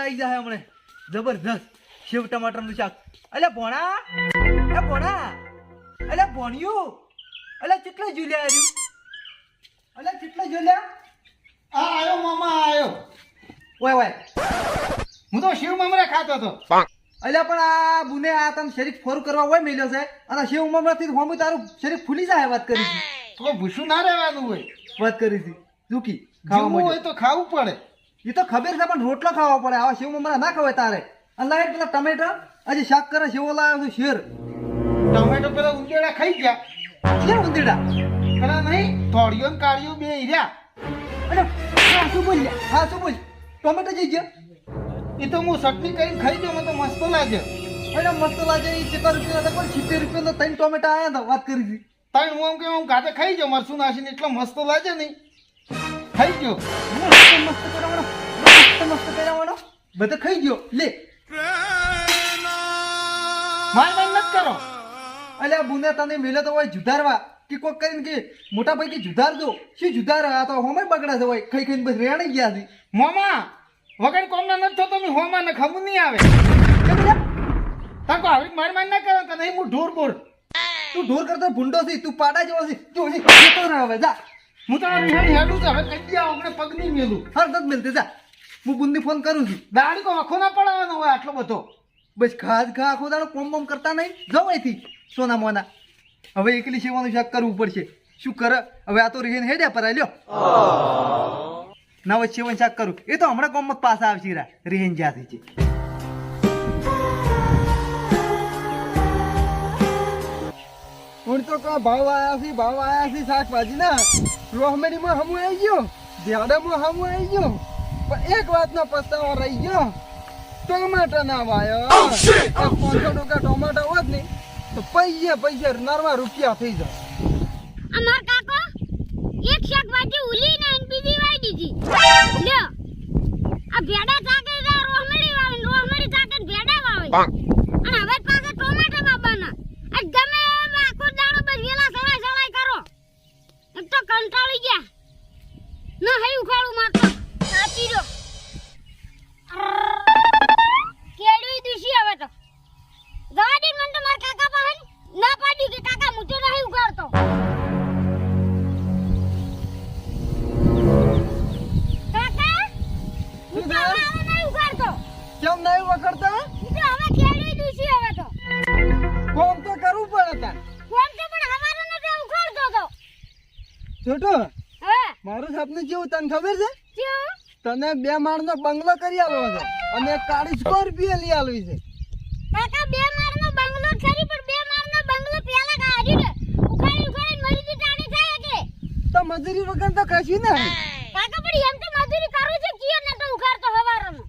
આવી જાય હમણે જબરજસ્ત સેવ ટમાટરનું શાક. અલ્યા ભોણા, એ ભોણા, અલ્યા ભોણિયું, અલ્યા કેટલા ઝૂલ્યા આવ્યું, અલ્યા કેટલા ઝૂલ્યા? આ આયો મામા આયો. ઓય ઓય, હું તો શિવ મમરા ખાતો હતો. અલ્યા પણ આ બુને આ તને શરીર ફોરું કરવા હોય મેલ્યો છે અને સેવ મમરાથી હોમી તારું શરીર ફૂલી જાય. વાત કરી છે, તો ભૂસું ના રહેવાનું હોય. વાત કરી છે. દુખી ખાવું ખાવા હોય તો ખાવું પડે. એ તો ખબર છે પણ રોટલો ખાવા પડે. આવા સેવ મમરા ના ખવાય તારે. અને લાગે પેલા ટમેટા આજે શાક કરે સેવો લાવ્યો છું શેર. ટમેટો પેલા ઉંદેડા ખાઈ ગયા. છે ઉંદીડા પેલા નહીં થોડીઓ ને કાળીઓ બે હીર્યા. અરે હા શું બોલ્યા? હા શું બોલ? ટમેટા જઈ ગયા. એ તો હું ચટણી કરીને ખાઈ ગયો. મને તો મસ્ત લાગે. અરે મસ્ત લાગે. એ 70 રૂપિયા હતા પણ 70 રૂપિયા ત્રણ ટમેટા આયા હતા. વાત કરી હતી. તાણ હું એમ કે હું ગાતે ખાઈ ગયો મરસું નાસીને. એટલો મસ્ત લાગે નહીં. ખાઈ ગયો. મસ્ત કરાવવાનો, મસ્ત કરાવવાનો. બધે ખાઈ ગયો. લે માર મહેનત કરો. અલ્યા બુને તને મેલે તો હોય જુધારવા કે કોક કરીને કે મોટા ભાઈ કે જુધારજો. શું જુધાર? આ તો હોમે બગડા છે હોય ખાઈ ખાઈને બસ રેણી ગયા છે. મામા વગર કોમના નથી થતો. મેં હોમાં ને ખમું નહીં આવે. તાકો આવી માર માર ના કરો કે નહીં હું ઢોર બોર. તું ઢોર કરતો ભૂંડો છે, તું પાડા જેવો છે. જો હજી જતો રહે હવે. જા હું તો હેડું હેડું છું. હવે કઈ ગયા આપણે પગ નહીં મેલું. હર દત મેલતે જા. હું બુનને ફોન કરું છું. દાડી કો આખો ના પડાવવાનો હોય આટલો બધો. બસ ખાસ ખા આખો દાડો કોમ બોમ કરતા નહીં. જાઓ અહીંથી સોના મોના. હવે એકલી સેવાનું શાક કરવું પડશે. શું કરે હવે? આ તો રીહેન હેડ્યા પર લ્યો ના હોય સેવન શાક કરું. એ તો હમણાં કોમ પાછા આવશે રા રીહેન જ્યાંથી છે. હું તો કા ભાવ આયા છે શાકભાજી ના. રોહમેડીમાં હમું આવી ગયો, ધ્યાડામાં હમું આવી ગયો, પણ એક વાતનો પસ્તાવો રહી ગયો. ટમાટા ના વાયો. 500 ટકા ટમાટા હોત ને તો પૈસે નરવા રૂપિયા થઈ જાય. અમાર કાકો એક શાકભાજી ઉલી ને બીજી વાઈ દીધી. લ્યો આ ભેડા ચાકે રોહમડી ચાકે ભેડા વાવે. અને હવે પાછા ટોમેટા બાબાના આ ગમે એમ આખો દાડો બસ વેલા સળાઈ કરો. એક તો કંટાળી ગયા ના હઈ ઉખાડું મારતો સાચી જો કેડી દીશી. હવે તો ગાડી મને તો માર કાકા પાસે ના પાડી કે કાકા મુજો નહીં ઉગાડતો. કાકા મુજો નહીં ઉગાડતો. કેમ નહીં વખડતા? મુજો હવે કેડી દીશી. હવે તો કોમ તો કરવું પડે તાર. કોણ તો પણ હવારે નથી ઉગાડતો તો. છોટો હે મારું સપનું જેવું તને ખબર છે? ક્યું? તને 2 માળનો બંગલો કરી આલવો છે અને એક કાળી સ્કોર્પિયો લઈ આલવી છે. કાકા 2 માળનો બંગલો ખરી પણ 2 માળનો બંગલો પેલા કાઢી દે. ઉખાડી મરી જી ટાણી થાય કે તો મજૂરી વગર તો કશું નહીં. કાકા પણ એમ તો મજૂરી કરું છે કિયો ને તો ઉખાડતો હવારનો.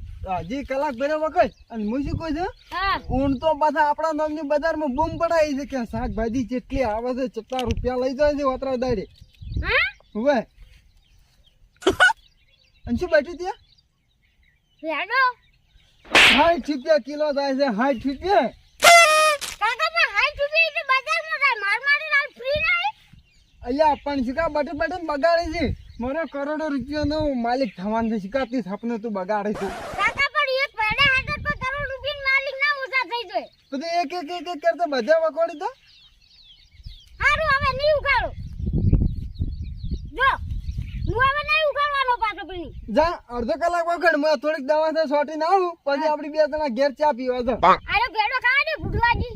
હજી કલાક ભરે વખત અને હું શું કહું છું? હા ઊંટ તો પાછા આપણા નામની બજારમાં બૂમ પડાવી છે કે શાકભાજી કેટલી આવે છે, કેટલા રૂપિયા લઈ જાય છે વાતરા દાડે. હા હવે અને શું બેઠી ત્યાં? રેડો 60 રૂપિયા કિલો થાય છે. 60 રૂપિયા. કાકા પણ હાઈ ચૂકી છે બજારમાં થાય મારી હાલ ફ્રી નહીં. અહીંયા પણ શિકા બટે બગાડે છે. મારો કરોડો રૂપિયાનો માલિક થવાનું છે. શિકાતી સપનું તું બગાડે છે. કાકા પણ એક પેડા હાથે પર કરોડ રૂપિયા માલિક ના ઓછા થઈ જાય. બધું એક કરતા બધા વખોડી તો હારું હવે નહીં ઉખાડો. જો હું હવે નહીં ઉખાડવાનો પાછો પીણી. જા અડધો કલાક વખત મેં થોડીક દવા છે સોટી ના આવું પછી આપડી 2 જણા ઘેર ચા પીવા છે. આરો ભેડો ખાવા દે ભૂટવાજી.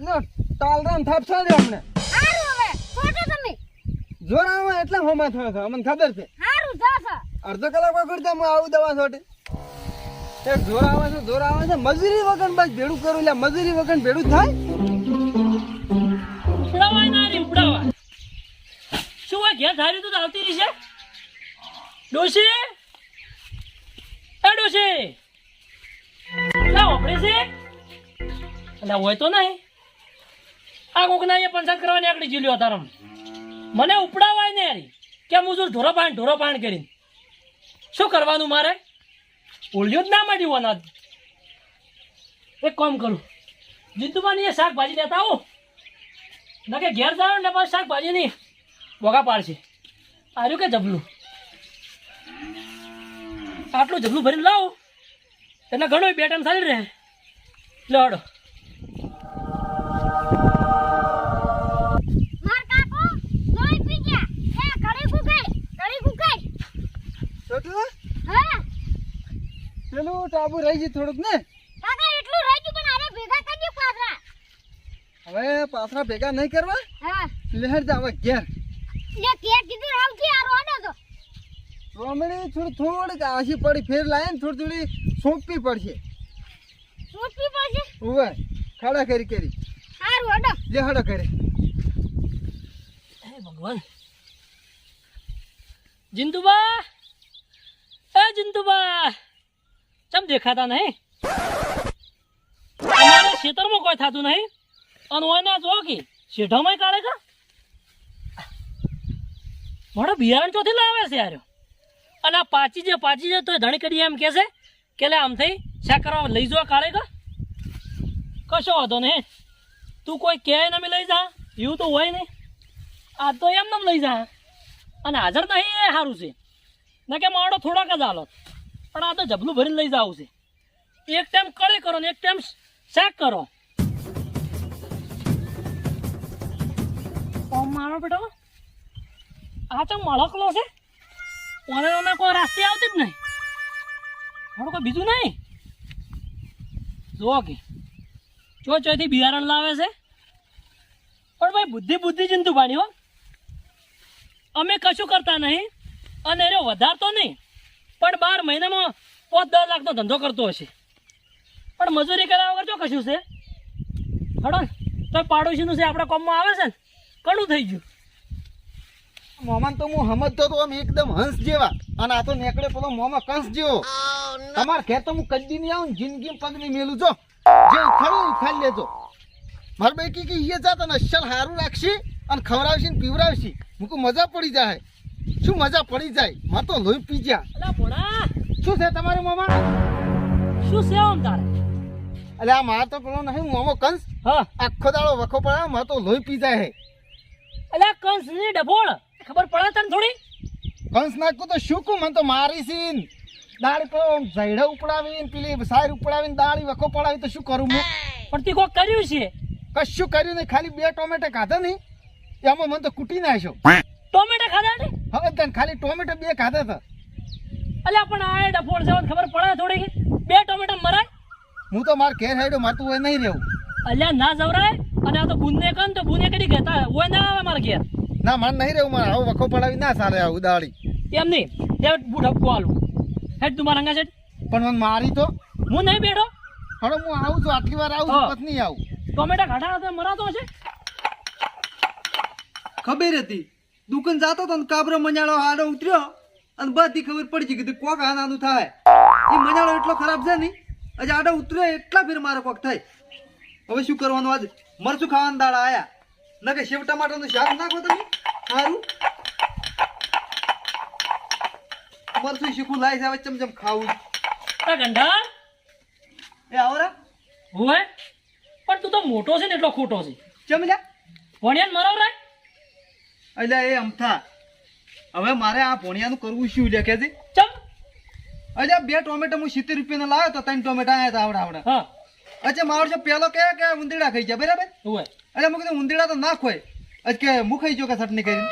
નો ટાલરામ થાપસા દે અમને. હારું હવે છોટો તમે જોર આવે એટલે હોમાં થયો છે અમને ખબર છે. હારું જાસા અડધો કલાક વખત હું આવું દવા સોટી. એક જોર આવે છે મજૂરી વગર બસ ભેડું કરું. એટલે મજૂરી વગર ભેડું થાય? ઉપડાવાય ના રે ઉપડાવા. શું હોય ઘેર ધાર્યું તો આવતી રહી છે ડોશી? એ ડોશી ના ઓપડે છે એટલે હોય તો નહીં. આ કોકના અહીંયા પંચાયત કરવાની આકડી જીલ્યો તારમ મને ઉપડાવાય ને યારી કે હું જો ઢોરો પાણ કરીને શું કરવાનું મારે? ઓળ્યો જ ના માંડ્યું અનાજ. એક કામ કરું જીતુમાની એ શાકભાજી લેતા આવું ના કે ઘેર જાવ ને પાછું શાકભાજી નહીં બોગા પાડશે. આર્યું કે જબલું આટલું જબલું ભરીને લાવો એટલે ઘણો બે ટાઈમ ચાલી રહે લડો માર કાકો લોહી પી ગયા એ ઘડી કુકાઈ છોટું હા પેલું ટાબુ રહી ગયું થોડુંક ને કાકા એટલું રહી ગયું પણ આરે ભેગા કરજો પાછા હવે પાછા ભેગા નહીં કરવા હા લહેર જાવ ઘેર લે કે કીધું આવતી આ રોડો તો રોમડી થોડીક આશી પડી ફેર લાય ને થોડી સોંપવી પડશે સોચવી પડશે ઉવે ખાડા કરી હારું હડો લેહડો કરે હે ભગવાન જિંદુબા એ જિંદુબા ચમ દેખાતા નહીં અમારા ખેતરમાં કોઈ થતું નહીં અને ઓયના જો કે શેઢામાં કાઢે કા મારો બિયારણ ચોથી લાવે છે યાર અને આ પાચી છે તો ધણી કરી એમ કહેશે કે લે આમ થઈ શા કરવા લઈ જો કાઢે કા કશો વાંધો નહીં તું કોઈ કહે ને અમે લઈ જા એવું તો હોય નહીં આ તો એમ લઈ જા અને હાજર નહીં એ સારું છે ના કે મારો થોડાક જ હાલો પણ આ તો જબલું ભરીને લઈ જવું છે એક ટાઈમ કળી કરો ને એક ટાઈમ શાક કરો મારો બેટો આ તો મળકલો છે ઓને કોઈ રાસ્તે આવતી જ નહીં મારું કોઈ બીજું નહીં જો કે ચોથી બિયારણ લાવે છે પણ ભાઈ બુદ્ધિ જંતુ પાણી હો અમે કશું કરતા નહીં અને એ વધારતો નહીં પણ 12 મહિનામાં 5-10 લાખનો ધંધો કરતો હશે પણ મજૂરી કર્યા વગર જો કશું છે હડો તો પાડોશીનું છે આપણા કોમમાં આવે છે ને ઘણું થઈ ગયું મોમાન તો હું સમજતો તો આમ એકદમ હંસ જેવા અને આ તો નીકળે પેલો મોમાં કંસ જેવો તમારે ઘેર તો હું કદી નહીં આવું જિંદગી પગ નહીં મેલું છો જે ઉખાડું ઉખાડી લેજો મારે ભાઈ કે એ જાત અને અસલ સારું રાખશી અને ખવડાવશી ને પીવડાવશી મૂકું મજા પડી જાય શું મજા પડી જાય મારે તો લોહી પી ગયા અલા ભોળા શું છે તમારે મોમાં શું છે આમ તારે એટલે આ મારે તો પેલો નહીં મોમો કંસ હા આખો દાડો વખો પડે મારે તો લોહી પી જાય હે અલા કંસ ની ડબોળ ખબર પડે તને થોડી કંસ નાખું તો શું કહું મને તો મારી સીન દાળી પર ઝૈડા ઉપડાવીને પેલી સાર ઉપડાવીને દાળી વખો પડાવી તો શું કરું હું પણ તે કોક કર્યું છે કશું કર્યું નહીં ખાલી 2 ટોમેટા ખાધા નહીં એમાં મને તો કૂટી નાખ્યો ટોમેટા ખાધા ને હવે તને ખાલી ટોમેટો 2 ખાધા હતા અલ્યા પણ આ ડફોળ છે ખબર પડે થોડી કે 2 ટોમેટા મરાય હું તો માર ઘેર હેડ્યો મારતું હોય નહીં રહેવું અલ્યા ના જવરાય અને આ તો બુનને કન તો બુને કરી કહેતા હોય ના આવે મારા ઘેર ના મારે નહીં રહેવું મારે આવું વખો પડાવી ના ચાલે આવું દાળી એમ નહીં તે બુઢપ્પુ આલું હેડ તું મારા અંગા છે પણ મને મારી તો હું નહીં બેઠો હવે હું આવું છું આટલી વાર આવું છું પછી નહીં આવું ટોમેટા ખાટા હતા મરાતો હશે ખબર હતી દુકાન જાતો તો ને કાબરો મજાળો હાડો ઉતર્યો અને બધી ખબર પડી ગઈ કે કોક આનાનું થાય એ મજાળો એટલો ખરાબ છે ને આજે આડો ઉતર્યો એટલા ફેર મારો કોક થાય હવે શું કરવાનું આજે મરચું ખાવાના દાડા આયા ના કે સેવ ટમાટરનું શાક નાખો તમે સારું મરચું શીખું લાય છે હવે ચમચમ ખાવું આ ગંઢા એ આવરા હોય પણ તું તો મોટો છે ને એટલો ખોટો છે ચમલ્યા ભણ્યાને મરાવરાય એટલે એ અમથા હવે મારે આ ભોણિયાનું કરવું શું લે કે ચમ અલ્યા 2 ટોમેટો હું 70 રૂપિયાના લાવ્યો તો 3 ટોમેટા આયા હતા આવડા હા અચ્છા મારો છે પેલો કે ઉંદીડા ખાઈ જાય બરાબર હોય એટલે મેં કીધું ઉંદીડા તો ના ખોય આજ કે હું ખાઈ ગયો કે ચટણી કરીને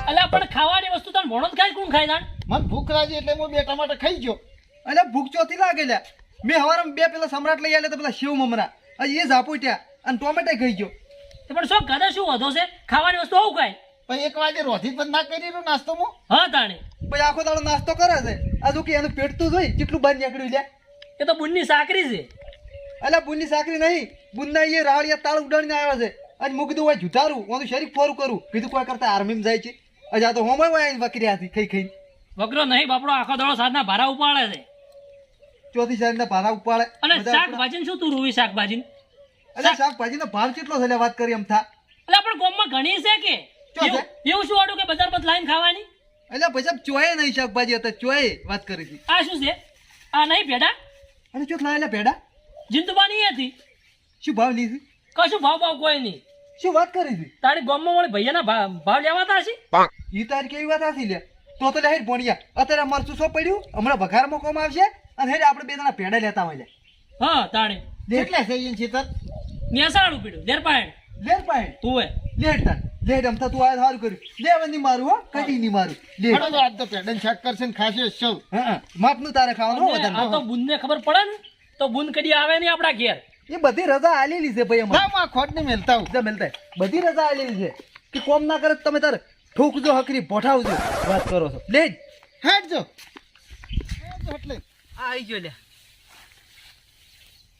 અલ્યા પણ ખાવાની વસ્તુ તને ભણો જ ખાય કોણ ખાય તાણ મને ભૂખ લાગી એટલે હું 2 ટમાટર ખાઈ ગયો એટલે ભૂખ ચોથી લાગે લ્યા મેં હવારમાં 2 પેલા સમ્રાટ લઈ આલે તો પેલા શિવ મમરા હજી એ ઝાપોટ્યા અને ટોમેટા ખાઈ ગયો પણ શું ઘરે શું વધો છે ખાવાની વસ્તુ આવું ખાય પછી 1 વાગે રોધી પણ ના કરી રહ્યો નાસ્તો હું હા તાણે પછી આખો દાડો નાસ્તો કરે છે આ જો કે એનું પેટ તો જોઈ કેટલું બહાર નીકળ્યું લ્યા એ તો બુનની સાકરી છે એટલે બુનની સાકરી નહીં બુનના એ રાવડિયા તાળ ઉડાડીને આવ્યા છે અને હું કીધું હોય જુઠારું હું શરીર ફોરું કરું કીધું કોઈ કરતા આર્મીમાં જાય છે અજા તો હોમય હોય વકરી હતી ખાઈ વગરો નહીં બાપડો આખો દડો સાધના ભારા ઉપાડે છે ચોથી શરીરના ભારા ઉપાડે અને શાકભાજી શું તું રૂવી શાકભાજી એટલે શાકભાજીનો ભાવ કેટલો છે વાત કરી એમ થા એટલે પણ ગામમાં ઘણી છે કે શું છે? એવું શું વાળું કે બજાર પર લાઈન ખાવાની એટલે પછી ચોય નહીં શાકભાજી હતા ચોય વાત કરી હતી આ શું છે આ નહીં ભેડા અને ચોક લાવેલા ભેડા જિંદુબાની હતી શું ભાવ લીધી કશું ભાવ કોઈ નહીં શું વાત કરી હતી તારી ગામમાં વળી ભૈયાના ભાવ લેવાતા હશે ઈ તારી કેવી વાત હતી લે તો લે હેડ ભોણિયા અત્યારે મરચું શું પડ્યું હમણાં વઘારમાં કોમ આવશે અને હેડ આપણે બે જણા ભેડા લેતા હોય હા તાણે કેટલા છે ઈન ચિતર નેસાડું પીડું દેર પાણ લેર પાય તું લેટ તાર લેટ અમથા તું આ સારું કર્યું લેવન ની મારું હો કટી ની મારું લેટ હડો તો આજ તો પેડન શાક કરશે ને ખાશે સૌ હા માપનું તારે ખાવાનું હો આ તો વધારે બુનને ખબર પડે ને તો બુન કદી આવે નહીં આપણા ઘેર એ બધી રજા આલેલી છે ભાઈ અમારે ના માં ખોટ ને મેલતા હું જા મેલતા બધી રજા આલેલી છે કે કોમ ના કરે તો તમે તાર ઠોકજો હકરી બોઠાવજો વાત કરો છો લેટ હેડજો એટલે આ આવી ગયો લે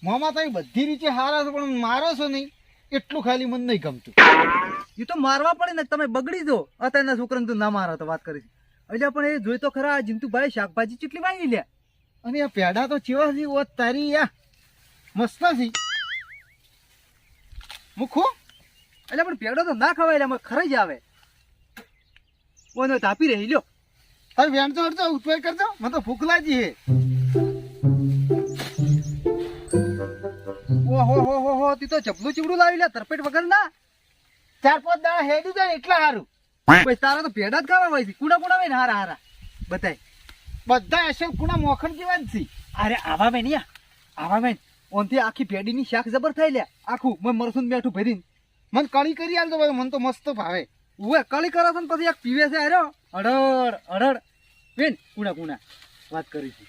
મોમાં તો બધી રીતે હારા છે પણ મારો છો નહીં એટલું ખાલી મન નહીં ગમતું એ તો મારવા પડે ને તમે બગડી દો અત્યારના છોકરાને તો ના મારો તો વાત કરી એટલે પણ એ જોઈ તો ખરા આ જીંતુભાઈ શાકભાજી કેટલી વાંગી લે અને આ પેડા તો ચેવા છે ઓ તારી આ મસ્ત છે મુખો એટલે પણ પેડો તો ના ખવાય એટલે ખરાઈ જ આવે ઓનો તાપી રહી લ્યો તારે વેણજો હડજો ઉતવાય કરજો મને તો ભૂખ લાગી હે ઓહો હો હો હો તી તો ચપલું ચીવડું લાવી લે તરપેટ વગર ના 4-5 દાડા હેડી જાય એટલા સારું પછી તારા તો પેડા જ ખાવા હોય છે કુડા કુડા હોય ને હારા હારા બતાય બધા અસલ કુણા મોખણ જેવા જ છે અરે આવા બેન યા આવા બેન ઓનથી આખી પેડીની શાક જબર થઈ લે આખું મેં મરસું બેઠું ભરીને મને કળી કરી આલજો ભાઈ મને તો મસ્ત ભાવે ઉવે કળી કરો છો ને પછી એક પીવે છે અરે અડડ અડડ બેન કુણા કુણા વાત કરી છે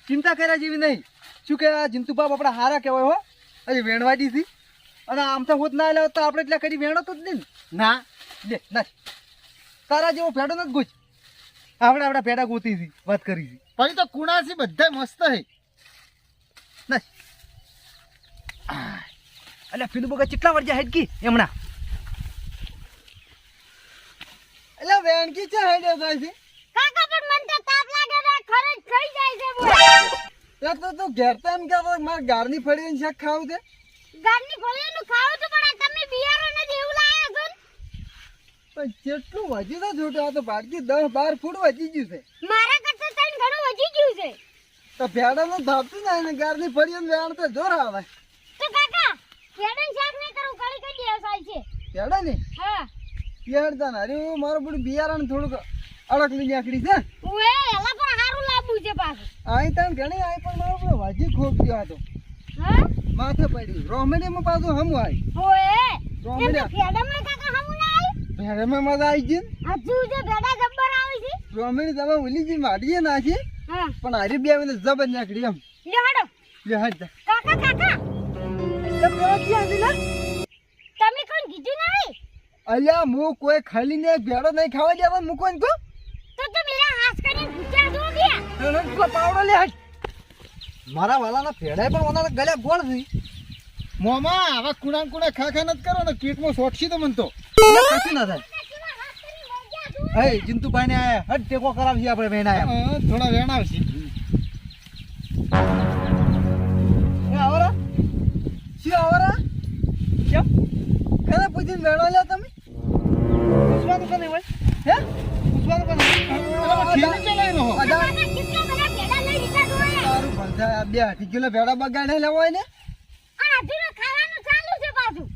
ચિંતા કર્યા જેવી નહીં શું કે આ જીંતુબાપ આપણા હારા કહેવાય હો હજી વેણવાડી થી અને આમ તો હોત ના લાવ તો આપણે એટલે કદી વેણો તો જ નહીં ના લે ના તારા જેવો ભેડો નથી ગુજ આપણે આપણા ભેડા ગોતી હતી વાત કરી હતી પછી તો કુણા છે બધા મસ્ત હે ના અલ્યા પેલું બગા કેટલા વર્ષ હેડકી એમણા અલ્યા વેણકી છે હેડ્યો થાય છે કાકા પણ મને તો તાપ લાગે ને ખરજ થઈ જાય છે બોલ તો તું ઘેર તો એમ કે મારે ગારની ફળીને શાક ખાવું છે ગારની ફળીનું ખાવું તો પણ આ તમે બિયારો નથી એવું લાયા છો ને? પણ કેટલું વધી તો છોટો આ તો બાકી 10-12 ફૂટ વધી ગયું છે મારા કરતા તને ઘણું વધી ગયું છે તો ભેડાનું ધાપતું જાય ને ગારની ફળીને વેણ તો જોર આવે તો કાકા કેડન શાક નહીં કરું કળી કઈ દેવાય છે ભેડા ને હા યારદાન અરે મારું બધું બિયારણ થોડુંક અડકલી નાખડી છે ઓએ એલા પણ હારું લાવવું છે પાછું આઈ તાણ ઘણી આઈ પણ મારો પેલો વાજી ખોપ ગયો હતો હા માથે પડી રોમેડીમાં પાછું હમું આવી ઓએ રોમેડી એમ ફેડામાં કાકા હમું ના આવી ભેડામાં મજા આવી ગઈ હજુ જે ભેડા જબ્બર આવી છે રોમેડી તમે ઓલી જી માડીએ નાખી હા પણ હારી બે આવીને જબર નાખડી એમ લે હડો લે હાડ જા કાકા કાકા તો પેલા ક્યાં હતી ને તમે કોણ કીધું નહીં અલ્યા હું કોઈ ખાલી ને ભેડો નહીં ખાવા દેવા મૂકો ને કો તો મેરા હાથ કરીને પૂછ્યા જો ગયા પેલા પાવડો લે હાડ મારા વાલાના ભેડાય પણ ઓના ગળ્યા ગોળ છે મોમાં આવા કુણા કુણા ખા ખા નથી કરો ને પેટમાં સોટશી તો મન તો કશું ના થાય હે જીંતુભાઈ ને આયા હટ ટેકો કરાવશી આપણે વેણ આયા થોડા વેણ આવશે એ આવરા શી આવરા કેમ કને પૂછીને વેણો લે તમે પૂછવાનું કને હોય હે પૂછવાનું કને ઠીક ચલાય નો કાકા કેટલા બધા ભેડા લઈ લીધા જોયા તારું ભંજા બે 8 કિલો ભેડા બગાડે લેવાય ને અને હજુ ખાવાનું ચાલુ છે પાછું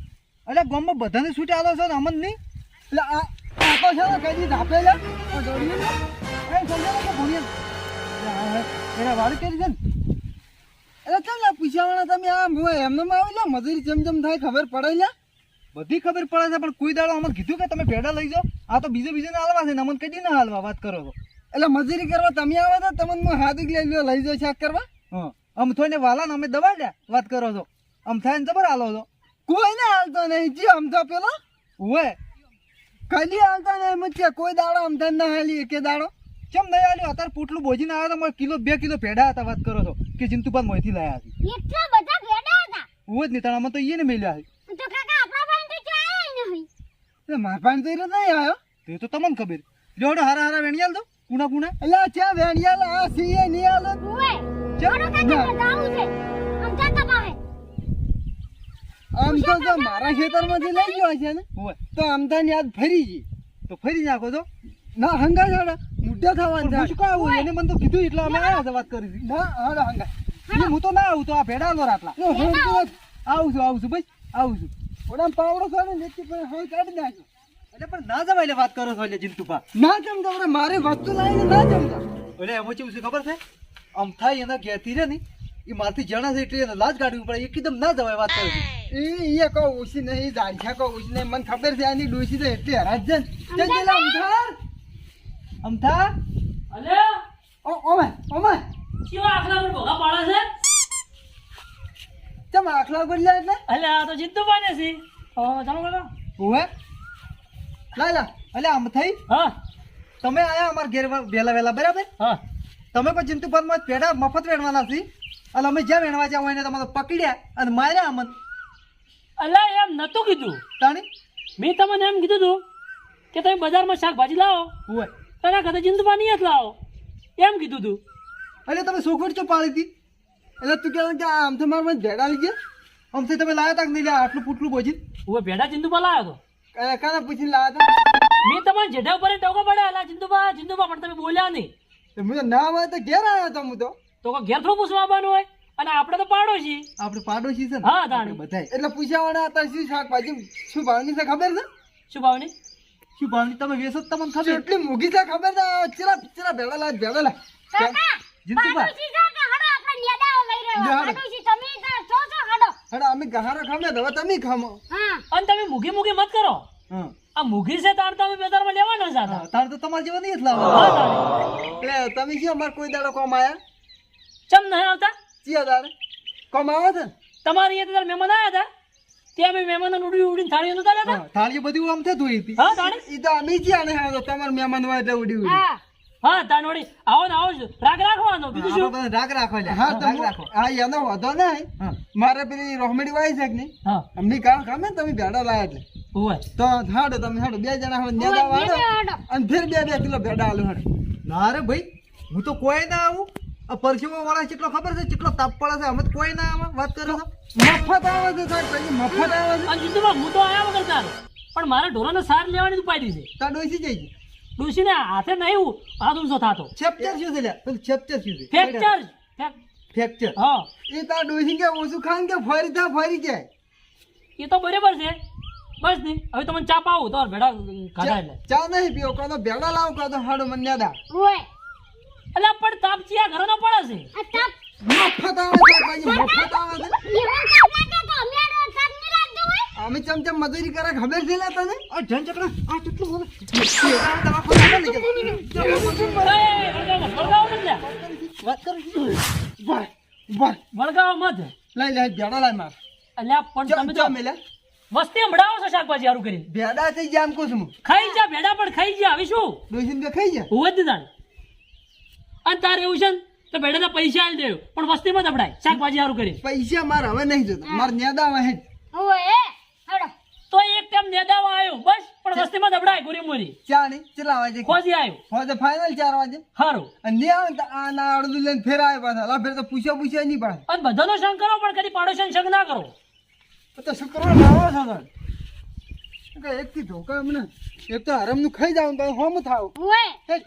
અરે ગામમાં બધાને છૂટ આલો છો ને અમન નહીં એટલે આ આકો છે ને કદી ધાપેલા આ દોડીએ ને એ સમજાય કે ભણીએ એના વાળ કરી દે ને એટલે કેમ લા પૂછાવાના તમે આ હું એમને આવી લે મજૂરી જેમ થાય ખબર પડે લે બધી ખબર પડે છે પણ કોઈ દાડો અમને કીધું કે તમે ભેડા લઈ જાઓ આ તો બીજે ને હાલવા છે ને અમને કદી ના હાલવા વાત કરો છો એટલે મજૂરી કરવા તમે આવે તો તમને હું હાથ લઈ જાઉં શાક કરવા હા આમ થોઈને વાલા ને અમે દવા લ્યા વાત કરો છો આમ થાય ને જબર હાલો છો કોઈ ને હાલતો નહીં જી આમ તો પેલો હોય ખાલી હાલતો નહીં મુજે કોઈ દાડો આમ થાય ના હાલી કે દાડો કેમ નહીં હાલ્યો અત્યારે પોટલું બોજીને આવ્યો તો મારે કિલો 2 કિલો ભેડા હતા વાત કરો છો કે જિંતુપાન મોયથી લાયા હતી એટલા બધા ભેડા હતા હોય જ નહીં તારા આમાં તો એને મેલ્યા છે તો કાકા આપણા પાસે તો ચાય નહીં એટલે મારા પાસે તો એ નહીં આવ્યો તે તો તમને ખબર લેવડો હારા હારા વેણિયાલ તો કુણા કુણા એટલે ચા વેણિયાલ આ સીએ નહીં હાલો ઓએ જોડો કાકા બતાવું છે આમ કાકા પાસે આમ તો જો મારા ખેતરમાંથી લઈ ગયો છે ને હોય તો આમદાન યાદ ફરી ગઈ તો ફરી નાખો તો ના હંગા છોડા મુદ્દા થવાનું છે શું કાવું એને મને તો કીધું એટલે અમે આવ્યા છે વાત કરી હતી ના હાડા હંગા એટલે હું તો ના આવું તો આ ભેડા લો રાતલા આવું છું ભાઈ આવું છું ઓડા પાવડો ખાને લેતી પણ હવે કાઢી નાખ્યો એટલે પણ ના જવાય એટલે વાત કરો છો એટલે જીંતુપા ના જમતા મારે વસ્તુ લાવીને ના જમતા એટલે એમ કેવું છે ખબર છે આમ થાય એના ઘેરથી રે ને એ મારથી જણા છે એટલે એને લાજ કાઢવી પડે એકદમ ના જવાય વાત કરવી એ કહો ઓછી નહીં જાણ્યા કહો ઓછી નહીં મને ખબર છે આની ડોસી તો એટલી હરાજ છે ને જઈ જઈ અમથા અમથા અલે ઓમે ઓમે કેવા આખલા પર ભોગા પાડે છે ચમ આખલા બદલ્યા એટલે અલે આ તો જીતું પાને છે ચાલો કાકા ઓવે લાયલા અલે આમ થઈ હા તમે આયા અમાર ઘેર વહેલા વહેલા બરાબર હા તમે કોઈ ચિંતુપરમાં પેડા મફત વેણવાના છે અને અમે જ્યાં વેણવા જાવ એને તમારે પકડ્યા અને માર્યા અમન અલે એમ નતું કીધું તાણી મેં તમને એમ કીધું તું કે તમે બજારમાં શાકભાજી લાવો ઓવે એના કરતા જિંદુપા નહીં જ લાવો એમ કીધું તું એટલે તમે સોખવટ ચો પાડી હતી એટલે તું કહેવાય કે આમ તો મારા મને ભેડા લઈ ગયા આમથી તમે લાયા તા કે નહીં લાયા આટલું પૂટલું બોજી હું ભેડા જિંદુપા લાવ્યો હતો કાના પૂછીને લાયા તા મેં તમારા જેઠા ઉપર ટોકો પડે અલા જિંદુપા પણ તમે બોલ્યા નહીં તો હું તો ના હોય તો ઘેર આવ્યો તો હું તો કોઈ ઘેર થોડું પૂછવા આવવાનું હોય અને આપણે તો પાડો છીએ આપણે પાડોશી છે ને હા તાણી બધાય એટલે પૂછ્યાવાળા હતા શું શાકભાજી શું ભાવની છે ખબર છે શું ભાવની શું ભાવની તમે વેચો તો તમને ખબર એટલી મોંઘી છે ખબર છે ચલા ચલા ભેળા લાય કાકા જીતુભા પાડોશી છે કે હડો આપણે નેદાઓ લઈ રહ્યો નેદાઓ. પાડોશી તમે તો છો હડો હડો અમે ગહારો ખામે હવે તમે ખામો હા અને તમે મૂઘી મત કરો હા આ મૂઘી છે તાર તો અમે બજારમાં લેવાના જ હતા તાર તો તમારે જેવા નહીં જ હા લાવવા તાણી. એટલે તમે શું અમારે કોઈ દાડો કોમ આયા ચમ નહીં આવતા ચિયા દાડે કોમ આવે છે ને? તમારી એ તો મહેમાન આવ્યા હતા ત્યાં અમે મહેમાન ઉડીને થાળીઓ નતા લેતા હા, થાળીઓ બધી આમ થતું હોય હતી હા તાણી. ઈ તો અમે જ્યાં નહીં આવતો તમારા મહેમાન હોય એટલે ઉડી ઉડી હા હા તાનોડી આવો ને આવો જ. રાગ રાખવાનો બીજું શું આપણે રાગ રાખો લે હા તો રાગ હું- રાખો હા એનો વાંધો નહીં હા મારે પેલી રોહમેડી વાય છે કે નહીં હા અમની કામ ખામે ને તમે ભેડા લાયા એટલે હોય તો હાડો તમે હાડો બે જણા હવે નેદા વાળો હડો અને ફેર બે કિલો ભેડા આલુ હાડો ના રે ભાઈ હું તો કોઈ ના આવું આ પરસેવો વાળા કેટલો ખબર છે કેટલો તાપ પડે છે અમે તો કોઈ ના આવે વાત કરો છો મફત આવે છે સાહેબ પછી મફત આવે છે અને જીતુભા હું તો આયા વગર તારો પણ મારે ઢોરાને સાર લેવાની જ ઉપાડી છે તાર ડોસી જઈ ગઈ ડૂસીને હાથે નહીં હાથ ઊંચો થતો ચેપ્ટર શું છે લ્યા પેલું ચેપ્ટર શું છે ફ્રેક્ચર ફ્રેક્ચર હા એ તાર ડોસી કે ઓછું ખાન કે ફરી થા ફરી જાય એ તો બરાબર છે બસ નહીં હવે તમને ચા પાવું તો ભેડા ખાધા એટલે ચા નહીં પીવો કાં તો ભેડા લાવો કાં તો હાડો મને નેદા ઓય એટલે પણ તાપ ચિયા ઘરનો પડે છે આ તપ મફત આવે છે પછી મફત આવે છે ઈવન તપ લાગે તો અમે રો તપ ની લાગતું હોય અમે ચમચમ મજૂરી કરે ખબર છે લા તને આ ધન ચકડા આ કેટલું બોલે એ, વળગાવો મત લ્યા. વાત કરો વાહ વાહ વળગાવો મત લઈ લે ભેડા લાય માર અલ્યા પણ તમે તો મેલે વસ્તી હમણાવો છો શાકભાજી હારું કરીને ભેડા થઈ ગયા એમ કહું છું હું ખાઈ જા ભેડા પણ ખાઈ જા હવે શું ડોસીને બે ખાઈ ગયા હોય જ તાણ અને તારે એવું છે ને તો ભેડાના પૈસા આલી દેજો પણ વસ્તીમાં દબડાય શાકભાજી હારું કરીને પૈસા મારે હવે નહીં જોતા મારે નેદા આવે ઓય હડો તો એક ટાઈમ નેદાવા આવ્યો બસ પણ વસ્તીમાં દબડાય ગોરી મોરી ચા નહીં ચલા વાજે ખોજી આવ્યો હવે ફાઇનલ 4 વાગે હારું અને નહીં આવે તો આ ના અડધું લઈને ફેર આવે પાછા લા ફેર તો પૂછ્યા નહીં પડે અને બધાનો સંગ કરો પણ કદી પાડોશીનો સંગ ના કરો તો શુક્રવાર લાવો છો ને એક થી ધોકા અમને એક તો હરમ નું ખાઈ જાવ તો હોમ થાવ ઓય હેટ.